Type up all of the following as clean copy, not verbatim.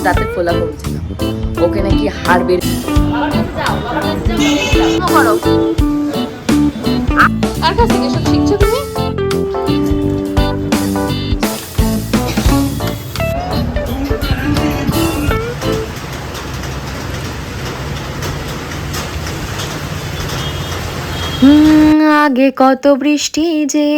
রাতে ফোলা কমছে না, ওকে নাকি হাড় বের করো। কার কাছ থেকে সব শিখছো তুমি? আগে কত বৃষ্টি যে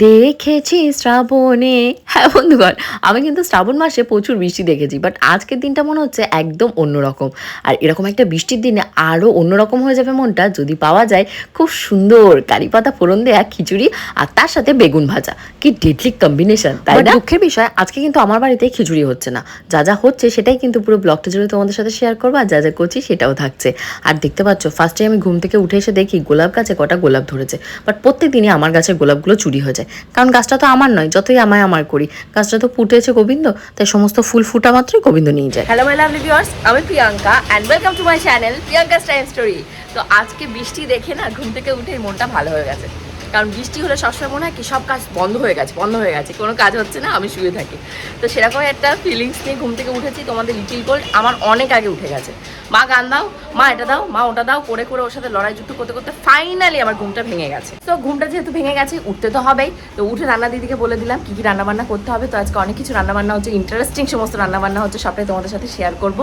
দেখেছি শ্রাবণে। হ্যাঁ বন্ধুগণ, আমি কিন্তু শ্রাবণ মাসে প্রচুর বৃষ্টি দেখেছি, বাট আজকের দিনটা মনে হচ্ছে একদম অন্যরকম। আর এরকম একটা বৃষ্টির দিনে আরও অন্যরকম হয়ে যাবে মনটা যদি পাওয়া যায় খুব সুন্দর কারি পাতা ফোড়ন দেয়া খিচুড়ি আর তার সাথে বেগুন ভাজা। কি ডেডলি কম্বিনেশন, তাই না? দুঃখের বিষয় আজকে কিন্তু আমার বাড়িতে খিচুড়ি হচ্ছে না। যা যা হচ্ছে সেটাই কিন্তু পুরো ব্লগটা জুড়ে তোমাদের সাথে শেয়ার করবো, আর যা যা করছি সেটাও থাকছে। আর দেখতে পাচ্ছ ফার্স্টে আমি ঘুম থেকে উঠে এসে দেখি গোলাপ গাছে কটা গোলাপ ধরেছে, বাট প্রত্যেক দিনই আমার গাছের গোলাপগুলো চুরি হয়ে যায়, কারণ গাছটা তো আমার নয়, যতই আমার করি গাছটা তো ফুটেছে গোবিন্দ, তাই সমস্ত ফুল ফুটা মাত্রই গোবিন্দ নিয়ে যায়। হ্যালো মাই লাভলি ভিউয়ার্স, আমি Priyanka and welcome to my channel Priyanka's time story. তো আজকে বৃষ্টি দেখে না ঘুম থেকে উঠে মনটা ভালো হয়ে গেছে, কারণ বৃষ্টি হলে সবসময় মনে হয় কি সব কাজ বন্ধ হয়ে গেছে, কোনো কাজ হচ্ছে না, আমি শুয়ে থাকি। তো সেরকম একটা ফিলিংস নিয়ে ঘুম থেকে উঠেছি। তোমাদের লিটিল গোল্ড আমার অনেক আগে উঠে গেছে, মা গান দাও, মা এটা দাও, মা ওটা দাও করে ওর সাথে লড়াই যুদ্ধ করতে করতে ফাইনালি আমার ঘুমটা ভেঙে গেছে। তো ঘুমটা যেহেতু ভেঙে গেছে উঠতে তো হবেই, তো উঠে রান্না দিদিকে বলে দিলাম কি রান্নাবান্না করতে হবে। তো আজকে অনেক কিছু রান্নাবান্না হচ্ছে, ইন্টারেস্টিং সমস্ত রান্নাবান্না হচ্ছে, সবটাই তোমাদের সাথে শেয়ার করব।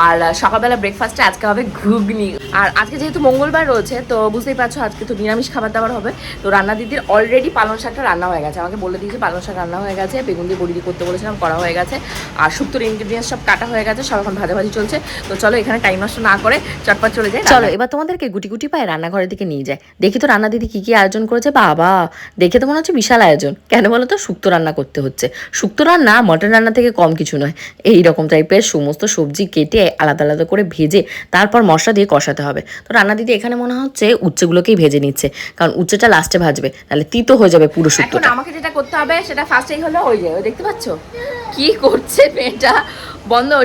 আর সকালবেলা ব্রেকফাস্টে আজকে হবে ঘুগনি। আর আজকে যেহেতু মঙ্গলবার রয়েছে তো বুঝতেই পারছো আজকে তো নিরামিষ খাবার দাবার হবে। তো রান্না দিদির অলরেডি পালং শাকটা রান্না হয়ে গেছে, আমাকে বলে দিয়েছে পালং শাক রান্না হয়ে গেছে, বেগুন দিয়ে বড়ি করতে বলেছিলাম করা হয়ে গেছে, আর শুক্তোর ইনগ্রিডিয়েন্টস সব কাটা হয়ে গেছে, সব এখন ভাজাভাজি চলছে। তো চলো এখানে টাইম নষ্ট না করে চটপট চলে যাই। চলো এবার তোমাদেরকে গুটি গুটি পায়ে রান্নাঘরের দিকে নিয়ে যায়, দেখি তো রান্না দিদি কি আয়োজন করেছে। বাবা, দেখে তো মনে হচ্ছে বিশাল আয়োজন। কেন বলো তো, শুক্তো রান্না করতে হচ্ছে। শুক্তো রান্না মটন রান্না থেকে কম কিছু নয়, এইরকম টাইপের সমস্ত সবজি কেটে আলাদা আলাদা করে ভেজে তারপর মশলা দিয়ে কষাতে হবে। তো রান্না দিদি এখানে মনে হচ্ছে উচ্ছেগুলোকেই ভেজে নিচ্ছে, কারণ উচ্ছেটা লাস্টে ভাজবে, তাহলে তিতো হয়ে যাবে পুরো শুক্তো। আমাকে যেটা করতে হবে সেটা ফার্স্টেই হলো ওই যে দেখতে পাচ্ছ কি করছে মেয়েটা,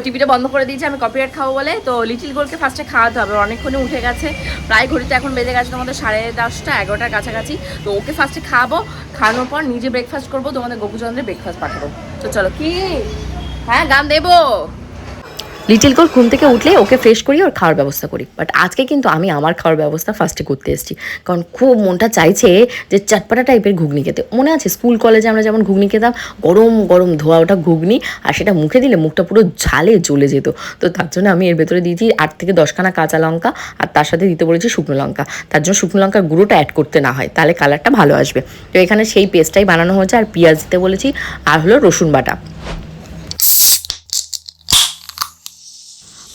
টিভিটা বন্ধ করে দিয়েছে আমি কপিরাইট খাবো বলে। তো লিটিল গোলকে ফার্স্টে খাওয়াতে হবে, অনেকক্ষণে উঠে গেছে, প্রায় ঘড়িতে এখন বেজে গেছে তোমাদের 10:30 11টার কাছাকাছি। তো ওকে ফার্স্টে খাওয়াবো, খাওয়ানোর পর নিজে ব্রেকফাস্ট করবো, তোমাদের গোপুচন্দ্রের ব্রেকফাস্ট পাঠাবো। তো চলো কি হ্যাঁ গান দেবো। লিটিল গোল ঘুম থেকে উঠলে ওকে ফ্রেশ করি ওর খাওয়ার ব্যবস্থা করি, বাট আজকে কিন্তু আমি আমার খাওয়ার ব্যবস্থা ফার্স্টে করতে এসেছি, কারণ খুব মনটা চাইছে যে চটপটা টাইপের ঘুগনি খেতে। মনে আছে স্কুল কলেজে আমরা যেমন ঘুগনি খেতাম, গরম গরম ধোয়া ওটা ঘুগনি, আর সেটা মুখে দিলে মুখটা পুরো ঝালে জ্বলে যেত। তো তার জন্য আমি এর ভেতরে দিয়েছি 8 থেকে 10 খানা কাঁচা লঙ্কা, আর তার সাথে দিতে বলেছি শুকনো লঙ্কা। তার জন্য শুকনো লঙ্কার গুঁড়োটা অ্যাড করতে না হয়, তাহলে কালারটা ভালো আসবে। তো এখানে সেই পেস্টটাই বানানো হয়েছে, আর পেঁয়াজ দিতে বলেছি, আর হলো রসুন বাটা।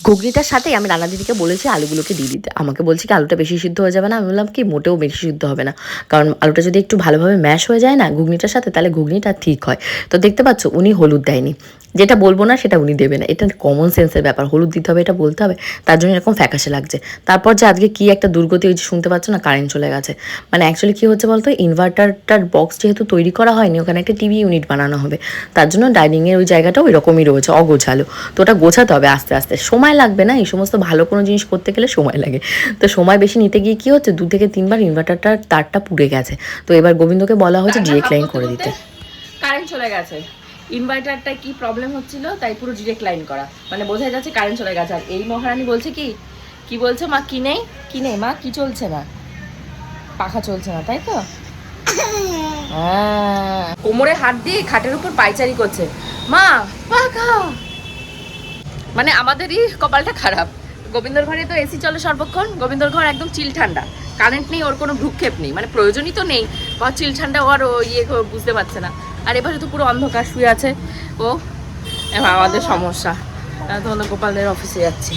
ঘুগনিটার সাথেই আমি রান্না দিদিকে বলেছি আলুগুলোকে দিয়ে দিতে, আমাকে বলছি কি আলুটা বেশি সিদ্ধ হয়ে যাবে না। আমি বললাম কি মোটেও বেশি সিদ্ধ হবে না, কারণ আলুটা যদি একটু ভালোভাবে ম্যাশ হয়ে যায় না ঘুগনিটার সাথে, তাহলে ঘুগনিটা ঠিক হয়। তো দেখতে পাচ্ছ উনি হলুদ দেয়নি, যেটা বলবো না সেটা উনি দেবে না, এটা কমন সেন্সের ব্যাপার, হলুদ দিতে হবে এটা বলতে হবে, তার জন্য এরকম ফ্যাকাশে লাগছে। তারপর যে আজকে কি একটা দুর্গতি হয়েছে শুনতে পাচ্ছ না, কারেন্ট চলে গেছে। মানে অ্যাকচুয়ালি কী হচ্ছে বলতো, ইনভার্টারটার বক্স যেহেতু তৈরি করা হয়নি, ওখানে একটা টিভি ইউনিট বানানো হবে, তার জন্য ডাইনিংয়ের ওই জায়গাটাও এরকমই রয়েছে অগোছালো। তো ওটা গোছাতে হবে আস্তে আস্তে, সময় লাগবে না, এই সমস্ত ভালো কোনো জিনিস করতে গেলে সময় লাগে। তো সময় বেশি নিতে গিয়ে কী হচ্ছে 2 থেকে 3 বার ইনভার্টারটার তারটা পুড়ে গেছে। তো এবার গোবিন্দকে বলা হয়েছে ডিরেক্ট লাইন করে দিতে। কারেন্ট চলে গেছে, ইনভার্টারটা কি প্রবলেম হচ্ছিল তাই পুরো ডিরেক্ট লাইন করা, মানে বোঝা যাচ্ছে কারেন্ট চলে গেছে। আর এই মহারানী বলছে কি বলছে মা, কি নেই মা, কি চলছে না, পাখা চলছে না তাই তো। কোমরে হাত দিয়ে খাটের উপর পায়চারি করছে, মা পাখা। মানে আমাদেরই কপালটা খারাপ, গোবিন্দর ঘরে তো এসি চলে সর্বক্ষণ, গোবিন্দর ঘর একদম চিল ঠান্ডা, কারেন্ট নেই, ওর কোনো ভ্রুক্ষেপ নেই, মানে প্রয়োজনই তো নেই, বা চিল ঠান্ডা ও আর বুঝতে পারছে না। আর এবারে তো পুরো অন্ধকার শুয়ে আছে ও, আমাদের সমস্যা। তোমাদের গোপালদের অফিসে যাচ্ছি,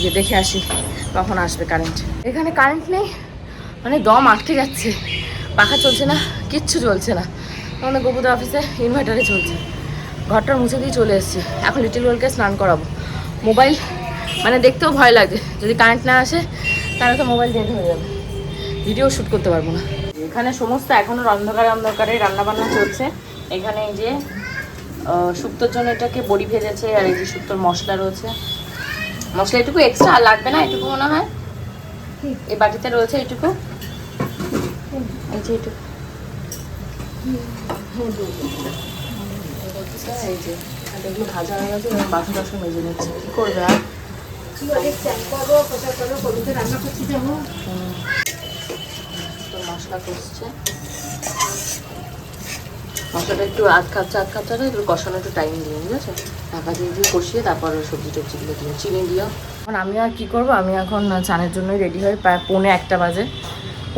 যে দেখে আসি কখন আসবে কারেন্ট। এখানে কারেন্ট নেই, মানে দম আটকে যাচ্ছে, পাখা চলছে না, কিচ্ছু চলছে না। আমাদের গোপুদের অফিসে ইনভার্টারে চলছে। ঘরটা মুছে দিয়ে চলে এসেছি, এখন লিটিল গোলকে স্নান করাবো। মোবাইল মানে দেখতেও ভয় লাগছে, যদি কারেন্ট না আসে তাহলে তো মোবাইল ডেড হয়ে যাবে, ভিডিও শ্যুট করতে পারবো না। এখানে সমস্ত এখনও অন্ধকারে রান্নাবান্না চলছে। এখানে এই যে শুক্তোর জন্য এটাকে বড়ি ভেজেছে, আর এই যে শুক্তোর মশলা রয়েছে, মশলা এটুকু এক্সট্রা আর লাগবে না, এটুকু মনে হয় এই বাটিতে রয়েছে, এটুকু এই যে এটুকু এই যে এগুলো ভাজা হয়ে গেছে, এবার বাসন টাসন মেজে নিচ্ছে। কি করবে আর তো মশলা কষছে, মশলাটা একটু আধ কাপটা একটু কষানো, একটু টাইম দিয়ে, ঠিক আছে? ঢাকা দিয়ে দিয়ে কষিয়ে তারপর সবজি টবজিগুলো দিয়ে চিনি দিও। এখন আমি আর কি করবো, আমি এখন চানের জন্যই রেডি হই। প্রায় 1:45 বাজে,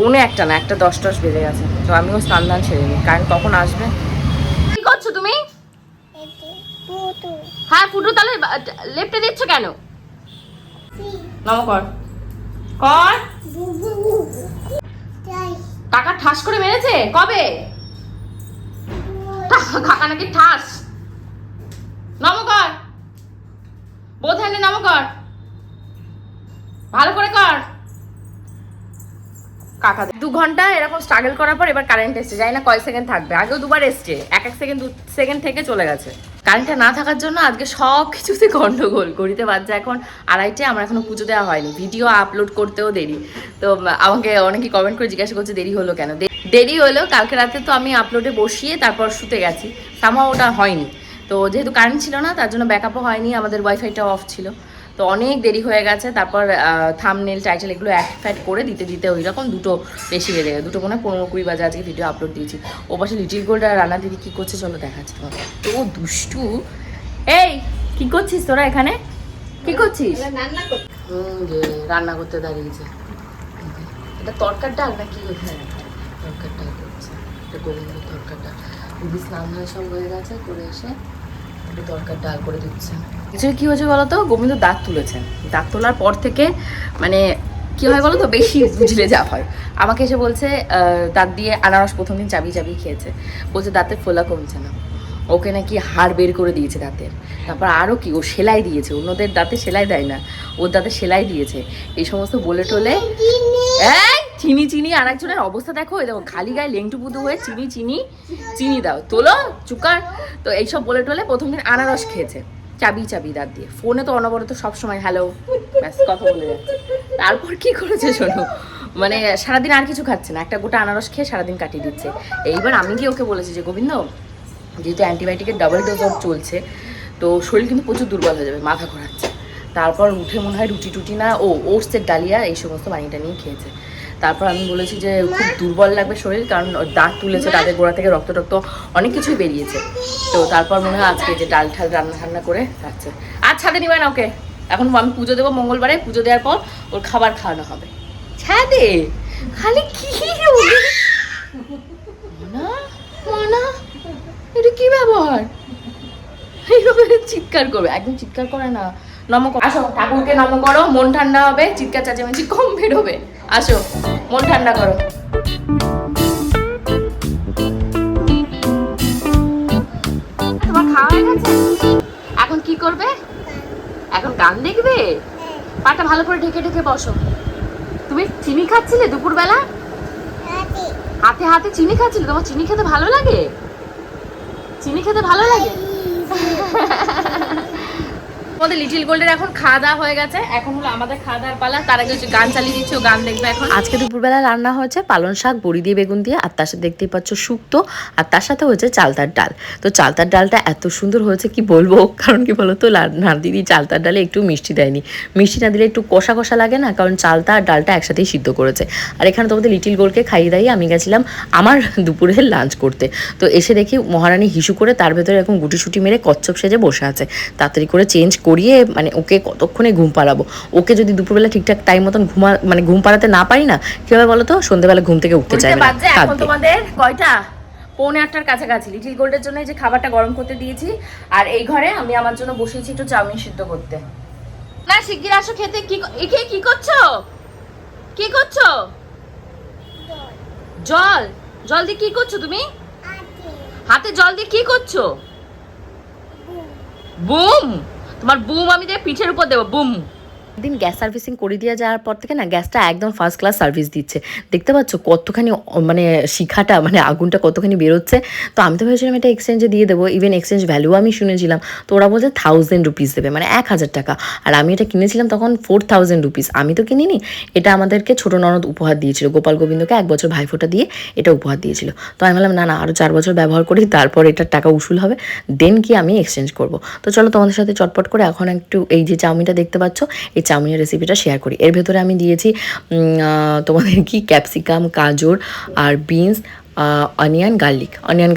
1:45 না, 1:10 বেজে গেছে। তো আমিও স্নান দান সেরে নিই, কারণ কখন আসবে। কি করছো তুমি? হ্যাঁ ফুটো, তাহলে লেফটে দিচ্ছ কেন? নমকর কর। টাকা ঠাস করে মেরেছে কবে? কাকা নাকি ঠাস। নমকর, বোধ হ্যান্ডে নমকর, ভালো করে কর। কাকা 2 ঘন্টা এরকম স্ট্রাগল করার পর এবার কারেন্ট এসছে, জানি না কয় সেকেন্ড থাকবে। আগেও 2বার এসছে, 1 সেকেন্ড 2 সেকেন্ড থেকে চলে গেছে। কারেন্টটা না থাকার জন্য আজকে সব কিছুতে গন্ডগোল। ঘড়িতে বাজছে এখন 2:30, আমার এখনো পুজো দেওয়া হয়নি, ভিডিও আপলোড করতেও দেরি। তো আমাকে অনেকে কমেন্ট করে জিজ্ঞাসা করছে দেরি হলো কেন। দেরি হলো কালকে রাতে তো আমি আপলোডে বসিয়ে তারপর শুতে গেছি, সামহাও ওটা হয়নি। তো যেহেতু কারেন্ট ছিল না, তার জন্য ব্যাকআপও হয়নি, আমাদের ওয়াইফাইটাও অফ ছিল। তো অনেক দেরি হয়ে গেছে। তারপর থাম্বনেল টাইটেল এগুলো অ্যাড করে দিতে ওই রকম 2টো বেশি বেজে গেছে। 2টো মনে হয় 15-20 বাজে আজকে ভিডিও আপলোড দিয়েছি। ও পাশে লিটিল গোল্ড আর রান্না দিদি কী করছে চলো দেখাচ্ছি তোমাকে। তো ও দুষ্টু। এই কি করছিস তোরা এখানে? কি করছিস? রান্না করতে দাঁড়িয়েছে। এটা তরকার ডাল না কি? হ্যাঁ তরকার ডাল করছে, এটা গোবিন্দ তরকার ডাল। দিদি স্নান ধান সব হয়ে গেছে, করে এসে একটু তরকার ডাল করে দিচ্ছে। অ্যাকচুয়ালি কী হয়েছে বলো তো, গোবিন্দ দাঁত তুলেছেন। দাঁত তোলার পর থেকে মানে কী হয় বলো তো, বেশি বুঝলে যা হয়। আমাকে এসে বলছে দাঁত দিয়ে আনারস প্রথম দিন চাবি খেয়েছে, বলছে দাঁতের ফোলা কমছে না। ওকে নাকি হাড় বের করে দিয়েছে দাঁতের। তারপর আরও কি, ও সেলাই দিয়েছে, অন্যদের দাঁতে সেলাই দেয় না, ওর দাঁতে সেলাই দিয়েছে। এই সমস্ত বলে টোলে চিনি আর একজনের অবস্থা দেখো, এই দেখো খালি গায়ে লেংটু পুতু হয়ে চিনি দাও, তোলো চুকার। তো এইসব বলে টোলে প্রথম দিন আনারস খেয়েছে চাবি দাঁত দিয়ে। ফোনে তো অনবরত সবসময় হ্যালো ব্যাস কথা বলে যাচ্ছে। তারপর কি করেছে শোনো, মানে সারাদিন আর কিছু খাচ্ছে না, একটা গোটা আনারস খেয়ে সারাদিন কাটিয়ে দিচ্ছে। এইবার আমি গিয়ে ওকে বলেছি যে গোবিন্দ, যেহেতু অ্যান্টিবায়োটিকের ডাবল ডোজ চলছে, তো শরীর কিন্তু প্রচুর দুর্বল হয়ে যাবে, মাথা ঘোরাচ্ছে। তারপর উঠে মনে হয় রুটি টুটি না, ওটসের ডালিয়া এই সমস্ত বানিয়ে টানিয়ে খেয়েছে। তারপর আমি বলেছি যে খুব দুর্বল লাগবে শরীর, কারণ দাঁত তুলেছে, দাঁতের গোড়া থেকে রক্ত অনেক কিছুই বেরিয়েছে। তো তারপর মনে হয় আজকে যে ডাল ঠাল রান্না করে খাচ্ছে। আর ছাদে নিবে না ওকে, এখন আমি পুজো দেবো মঙ্গলবারে, পুজো দেওয়ার পর ওর খাবার খাওয়ানো হবে। ছাদে খালি কি না, এটা কি ব্যবহার? এইভাবে চিৎকার করবে, একদম চিৎকার করে না। আসো ঠাকুরকে নম করো, মন ঠান্ডা হবে, চিৎকার চেঁচামেচি কম বেরোবে। আসো মন ঠান্ডা করো। তোমার খাওয়া হয়ে গেছে, এখন কি করবে? এখন গান দেখবে? পাটা ভালো করে ঢেকে বসো। তুমি চিনি খাচ্ছিলে দুপুরবেলা, হাতে চিনি খাচ্ছিলে? তোমার চিনি খেতে ভালো লাগে? আমাদের লিটিল গোল্ডের এখন খাওয়া দাওয়া হয়ে গেছে, এখন হলো আমাদের খাওয়া দাওয়ার পালা। তার আগে গান চালিয়ে দিচ্ছি, ও গান দেখবে এখন। আজকে দুপুরবেলা রান্না হয়েছে পালং শাক বড়ি দিয়ে বেগুন দিয়ে, আর তার সাথে দেখতেই পাচ্ছ শুক্তো, আর তার সাথে হয়েছে চালতার ডাল। তো চালতার ডালটা এত সুন্দর হয়েছে কি বলবো, কারণ কি বলতো দিদি চালতার ডালে একটু মিষ্টি দেয়নি। মিষ্টি না দিলে একটু কষা কষা লাগে না, কারণ চালতা আর ডালটা একসাথেই সিদ্ধ করেছে। আর এখানে তোমাদের লিটিল গোল্ডকে খাইয়ে দাইয়ে আমি গেছিলাম আমার দুপুরের লাঞ্চ করতে। তো এসে দেখি মহারানী হিসু করে তার ভেতরে এরকম গুটি মেরে কচ্ছপ সেজে বসে আছে। তাড়াতাড়ি করে চেঞ্জ করিয়ে মানে ওকে কতক্ষণে ঘুম পাড়াবো। ওকে যদি দুপুরবেলা ঠিকঠাক টাইম মতন ঘুম পাড়াতে না পারি না, কিভাবে বলো তো, সন্ধ্যেবেলা ঘুম থেকে উঠতে চাইবে না। এখন তোমাদের কয়টা? 7:45 কাছাকাছি। লিটিল গোল্ডের জন্য যে খাবারটা গরম করতে দিয়েছি, আর এই ঘরে আমি আমার জন্য বসেছি একটু চাউমিন সিদ্ধ করতে। না শিগগির আসো খেতে। কি করছো? জল দিয়ে কি করছো তুমি? হাতে জল দিয়ে কি করছো? বুম। তোমার বুম আমি পিঠের উপর দেবো, বুম দিন গ্যাস সার্ভিসিং করে দিয়ে যাওয়ার পর থেকে না গ্যাসটা একদম ফার্স্ট ক্লাস সার্ভিস দিচ্ছে। দেখতে পাচ্ছ কতখানি মানে শিখাটা মানে আগুনটা কতখানি বেরোচ্ছে। তো আমি তো ভেবেছিলাম এটা এক্সচেঞ্জে দিয়ে দেবো, ইভেন এক্সচেঞ্জ ভ্যালু আমি শুনেছিলাম। তো ওরা বলছে 1000 রুপিস দেবে, মানে 1000 টাকা। আর আমি এটা কিনেছিলাম তখন 4000 রুপিস। আমি তো কিনিনি, এটা আমাদেরকে ছোটো ননদ উপহার দিয়েছিল, গোপাল গোবিন্দকে 1 বছর ভাইফোঁটা দিয়ে এটা উপহার দিয়েছিল। তো আমি বললাম না আরও 4 বছর ব্যবহার করি, তারপর এটার টাকা উসুল হবে, দেন কি আমি এক্সচেঞ্জ করব। তো চলো তোমাদের সাথে চটপট করে এখন একটু এই যে চাউমিনটা দেখতে পাচ্ছ, এই চাউমিনের রেসিপিটা শেয়ার করি। এর ভেতরে আমি দিয়েছি তোমাদের কি ক্যাপসিকাম, গাজর আর বিনস, অনিয়ন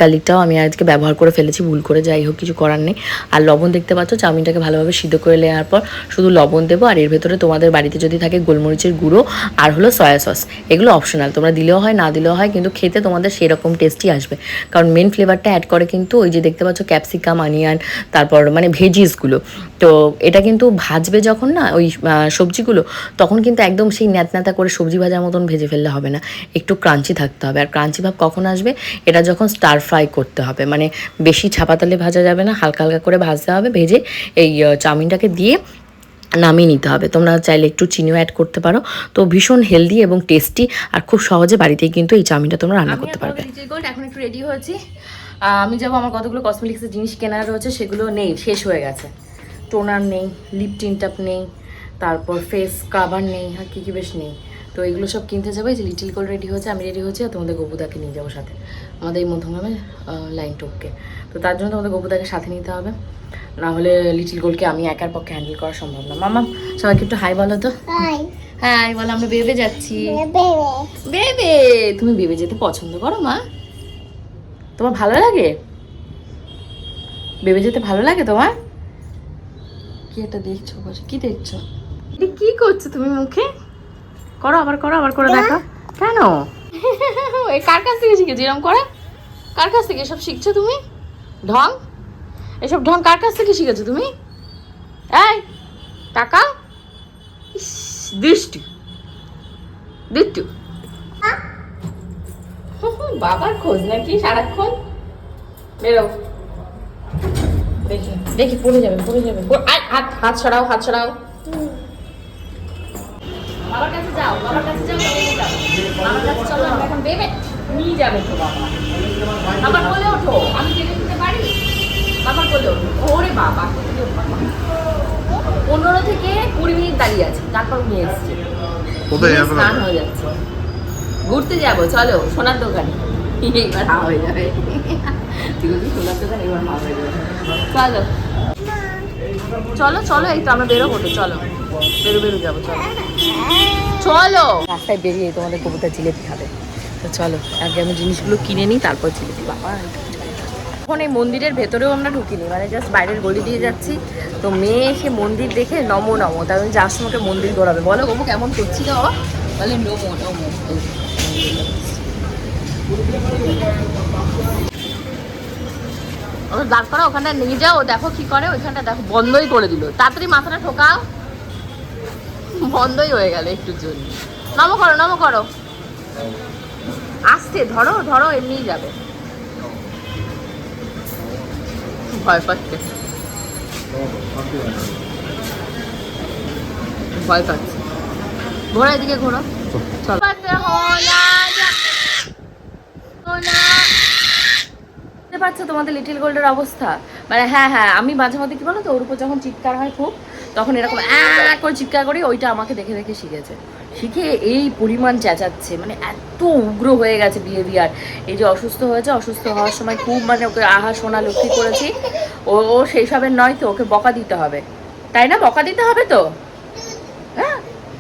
গার্লিকটাও আমি আজকে ব্যবহার করে ফেলেছি ভুল করে, যাই হোক কিছু করার নেই। আর লবণ দেখতে পাচ্ছ, চাউমিনটাকে ভালোভাবে সিদ্ধ করে নেওয়ার পর শুধু লবণ দেবো। আর এর ভেতরে তোমাদের বাড়িতে যদি থাকে গোলমরিচের গুঁড়ো আর হলো সয়া সস, এগুলো অপশনাল, তোমরা দিলেও হয় না দিলেও হয়, কিন্তু খেতে তোমাদের সেরকম টেস্টই আসবে। কারণ মেন ফ্লেভারটা অ্যাড করে কিন্তু ওই যে দেখতে পাচ্ছ ক্যাপসিকাম, অনিয়ন, তারপর মানে ভেজিসগুলো। তো এটা কিন্তু ভাজবে যখন না ওই সবজিগুলো, তখন কিন্তু একদম সেই ন্যাতা করে সবজি ভাজার মতন ভেজে ফেললে হবে না, একটু ক্রাঞ্চি থাকতে হবে। আর ক্রাঞ্চি ভাব কখন আসবে, এটা যখন স্টার ফ্রাই করতে হবে, মানে বেশি ছাপাতালে ভাজা যাবে না, হালকা হালকা করে ভাজতে হবে। ভেজে এই চাউমিনটাকে দিয়ে নামিয়ে নিতে হবে। তোমরা চাইলে একটু চিনিও অ্যাড করতে পারো। তো ভীষণ হেলদি এবং টেস্টি, আর খুব সহজে বাড়িতেই কিন্তু এই চাউমিনটা তোমরা রান্না করতে পারবে। এখন একটু রেডি হয়েছি, আমি যাবো, আমার কতগুলো কসমেটিক্সের জিনিস কেনার রয়েছে, সেগুলো নেই, শেষ হয়ে গেছে। টোনার নেই, লিপ টিনটাপ নেই, তারপর ফেস স্ক্রাবার নেই, আর কী বেশ নেই। তো এগুলো সব কিনতে যাবো। এই যে লিটিল গোল্ড রেডি হয়েছে, আমি রেডি হয়েছি, আর তোমাদের গপুদাকে নিয়ে যাবো সাথে, আমাদের এই মধ্যমগ্রামে লাইন টপকে। তো তার জন্য তোমাদের গপুদাকে সাথে নিতে হবে, না হলে লিটিল গোল্ডকে আমি একার পক্ষে হ্যান্ডেল করা সম্ভব না। মামা সবাইকে একটু হাই বলো তো। হ্যাঁ বলো, আমরা বেবে যাচ্ছি। বেবে, তুমি বেবে যেতে পছন্দ করো মা? তোমার ভালো লাগে বেবে যেতে? ভালো লাগে তোমার? কি একটা দেখছো, কি দেখছো? কি করছো তুমি মুখে? করো আবার, করো আবার, করে দেখো। কেন? এই কার কাছ থেকে শিখেছো এরকম করে? কার কাছ থেকে এসব শিখছো তুমি? ঢং, এসব ঢং কার কাছ থেকে শিখেছো তুমি? এই টাকা, দৃষ্টি দিচ্ছু বাবার খোঁজ নাকি সারাক্ষণ? বেরো, দেখি দেখি, পড়ে যাবে পড়ে যাবে। হাত হাত সরাও, হাত সরাও। বাবার কাছে যাও, বাবার কাছে যাও, বাবার কাছে চলো, এখন বেবে নিয়ে যাবে তো বাবা। বাবার কোলে ওঠো, আমি বেবে দিতে পারি? বাবার কোলে ওঠো। ওরে বাবা, 15 থেকে 20 মিনিট দাঁড়িয়ে আছে, তারপর নিয়ে এসছে, স্নান হয়ে যাচ্ছে। ঘুরতে যাবো, চলো সোনার দোকানে, এইবার হা হয়ে যাবে। ঠিক আছে, সোনার দোকানে এবার হা হয়ে যাবে। চলো চলো চলো, এই তো আমরা বেরোবো, তো চলো বেরো যাবো, চলো চলো। রাস্তায় বেরিয়ে তোমাদের কবুতর জিলেপি খাবে, তো চলো আগে আমি জিনিসগুলো কিনে নিই, তারপর জিলেপি। বাবা এখন এই মন্দিরের ভেতরেও আমরা ঢুকিনি, মানে জাস্ট বাইরের গলি দিয়ে যাচ্ছি। তো মেয়ে এসে মন্দির দেখে নমো নমো, তার যার সময় মন্দির দৌড়াবে। বলো গবু কেমন করছিল? বলে নমো নমো। দাঁড় করা, ওখানটা নিয়ে যাও, দেখো কি করে। ওইখানটা দেখো বন্ধই করে দিল, তাড়াতাড়ি মাথাটা ঠোকাও। বন্ধই হয়ে গেল একটুর জন্য। নমো করো, নমো করো, আসতে ধরো ধরো, এমনিই যাবে। ভয় পাচ্ছে, ভয় পাচ্ছে। ঘোরা, এদিকে ঘোরো, চলো। বুঝতে পারছো তোমাদের লিটিল গোল্ডের অবস্থা? মানে হ্যাঁ হ্যাঁ, আমি মাঝে মধ্যে কি বলো তো, ওর উপর যখন চিৎকার হয় খুব, তখন এরকম করে চিৎকার করি, ওইটা আমাকে দেখে দেখে শিখেছে। শিখে এই পরিমাণ চেঁচাচ্ছে, মানে এত উগ্র হয়ে গেছে বিহেভিয়ার। এই যে অসুস্থ হয়েছে, অসুস্থ হওয়ার সময় খুব মানে ওকে আহা সোনা লক্ষ্মী করেছি। ও সেই সবের নয় তো, ওকে বকা দিতে হবে, তাই না? বকা দিতে হবে তো। হ্যাঁ,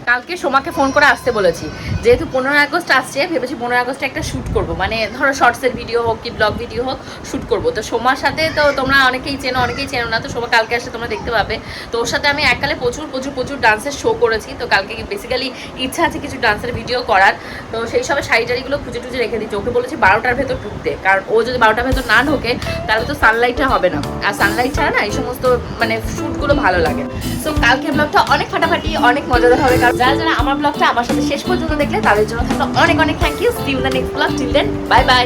কালকে সোমাকে ফোন করে আসতে বলেছি, যেহেতু 15 আগস্ট আসছে, ভেবেছি 15 আগস্টে একটা শ্যুট করব, মানে ধরো শর্টসের ভিডিও হোক কি ব্লগ ভিডিও হোক, শ্যুট করব। তো সোমার সাথে তো তোমরা অনেকেই চেনো, অনেকেই চেনো না, তো সোমা কালকে আসলে তোমরা দেখতে পাবে। তো ওর সাথে আমি এককালে প্রচুর প্রচুর প্রচুর ডান্সের শো করেছি। তো কালকে বেসিক্যালি ইচ্ছা আছে কিছু ডান্সের ভিডিও করার। তো সেই সবে শাড়ি টাড়িগুলো খুঁজে টুজে রেখে দিচ্ছি। ওকে বলেছি 12টার ভেতর ঢুকতে, কারণ ও যদি 12টার ভেতর না ঢোকে তাহলে তো সানলাইটটা হবে না, আর সানলাইট ছাড়া না এই সমস্ত মানে শ্যুটগুলো ভালো লাগে। তো কালকে ব্লগটা অনেক ফাটাফাটি, অনেক মজাদার হবে। কারণ যারা যারা আমার ব্লগটা আমার সাথে শেষ পর্যন্ত দেখলে তাদের জন্য থাকলো অনেক অনেক thank you. See you in the next blog. Till then, bye by.